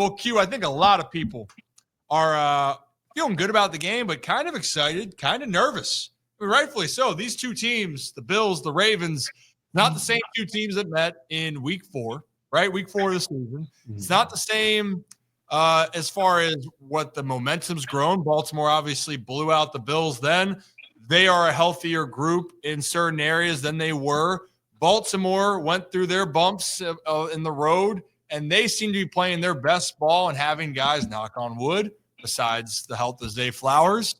Well, Q, I think a lot of people are feeling good about the game, but kind of excited, kind of nervous. I mean, rightfully so. These two teams, the Bills, the Ravens, not the same two teams that met in week 4, right? Week 4 of the season. It's not the same as far as what the momentum's grown. Baltimore obviously blew out the Bills then. They are a healthier group in certain areas than they were. Baltimore went through their bumps in the road, and they seem to be playing their best ball and having guys, knock on wood, besides the health of Zay Flowers,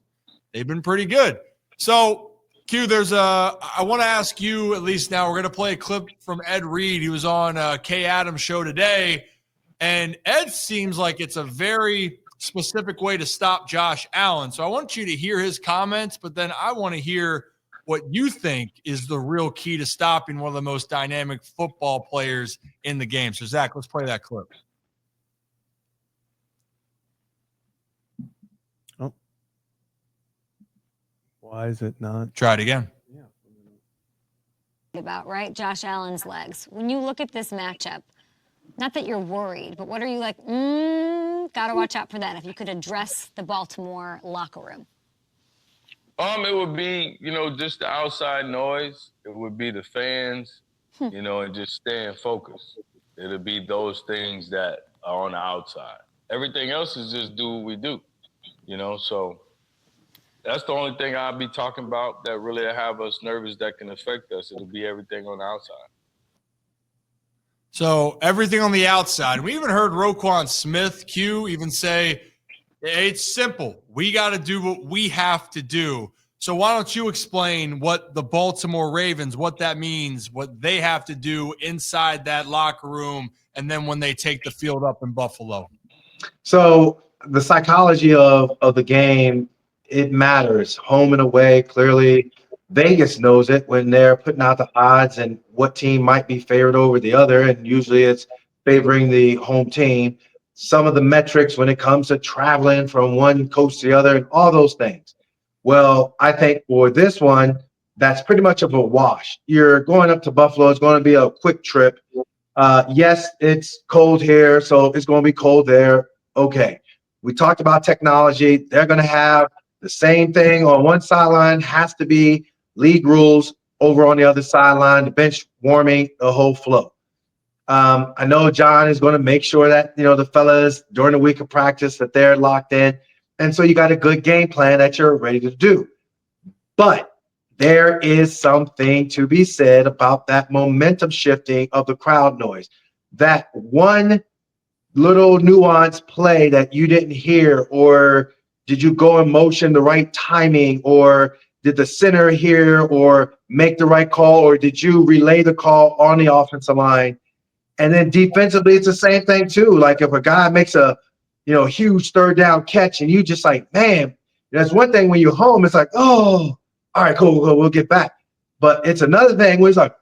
they've been pretty good. So, Q, I want to ask you, at least now, we're going to play a clip from Ed Reed. He was on Kay Adams' show today, and Ed seems like it's a very specific way to stop Josh Allen. So I want you to hear his comments, but then I want to hear what you think is the real key to stopping one of the most dynamic football players in the game. So, Zach, let's play that clip. Oh. Why is it not? Try it again. About, right? Josh Allen's legs. When you look at this matchup, not that you're worried, but what are you like, gotta watch out for that if you could address the Baltimore locker room? It would be, just the outside noise. It would be the fans, and just staying focused. It'll be those things that are on the outside. Everything else is just do what we do, so that's the only thing I'll be talking about that really have us nervous that can affect us. It'll be everything on the outside. So everything on the outside. We even heard Roquan Smith, Q, even say, it's simple. We got to do what we have to do. So why don't you explain what the Baltimore Ravens, what that means, what they have to do inside that locker room, and then when they take the field up in Buffalo? So the psychology of the game, it matters. Home and away, clearly Vegas knows it when they're putting out the odds and what team might be favored over the other, and usually it's favoring the home team. Some of the metrics when it comes to traveling from one coast to the other and all those things. Well, I think for this one, that's pretty much of a wash. You're going up to Buffalo. It's going to be a quick trip. Yes, it's cold here, so it's going to be cold there. Okay. We talked about technology. They're going to have the same thing on one sideline, has to be league rules over on the other sideline, the bench warming, the whole flow. I know John is going to make sure that, the fellas during the week of practice that they're locked in. And so you got a good game plan that you're ready to do. But there is something to be said about that momentum shifting of the crowd noise. That one little nuanced play that you didn't hear, or did you go in motion the right timing, or did the center hear or make the right call, or did you relay the call on the offensive line? And then defensively, it's the same thing too. Like if a guy makes a, huge third down catch and you just like, man, that's one thing when you're home, it's like, oh, all right, cool, we'll get back. But it's another thing where it's like,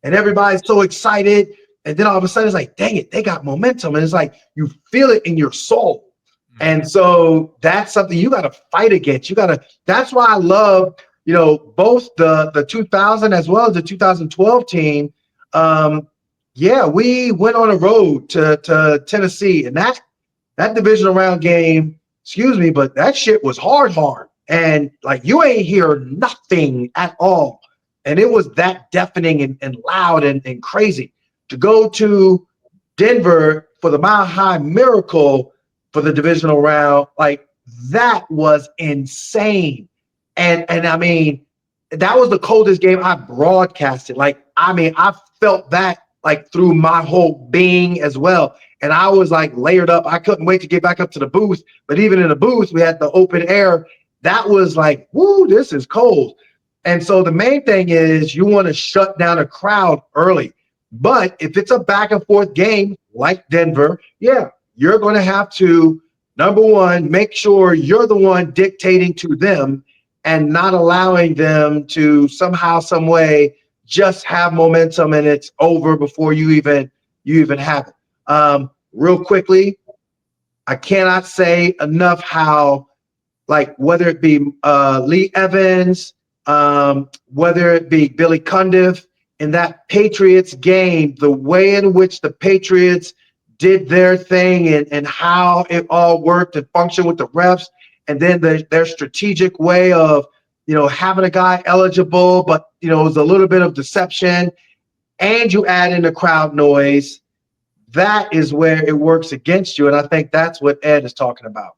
and everybody's so excited. And then all of a sudden it's like, dang it, they got momentum. And it's like, you feel it in your soul. And so that's something you got to fight against. That's why I love, both the 2000 as well as the 2012 team. We went on a road to Tennessee, and that divisional round game, but that shit was hard. And like, you ain't hear nothing at all. And it was that deafening and loud and crazy. To go to Denver for the Mile High Miracle for the divisional round, like that was insane. And I mean, that was the coldest game I broadcasted. Like, I mean, I felt that like through my whole being as well. And I was like layered up. I couldn't wait to get back up to the booth. But even in the booth, we had the open air. That was like, woo, this is cold. And so the main thing is you want to shut down a crowd early. But if it's a back and forth game like Denver, you're going to have to, number one, make sure you're the one dictating to them and not allowing them to somehow, some way just have momentum and it's over before you even have it. Real quickly, I cannot say enough how, like, whether it be Lee Evans, whether it be Billy Cundiff, in that Patriots game, the way in which the Patriots did their thing and how it all worked and functioned with the refs, and then their strategic way of, having a guy eligible, but, it was a little bit of deception, and you add in the crowd noise, that is where it works against you. And I think that's what Ed is talking about.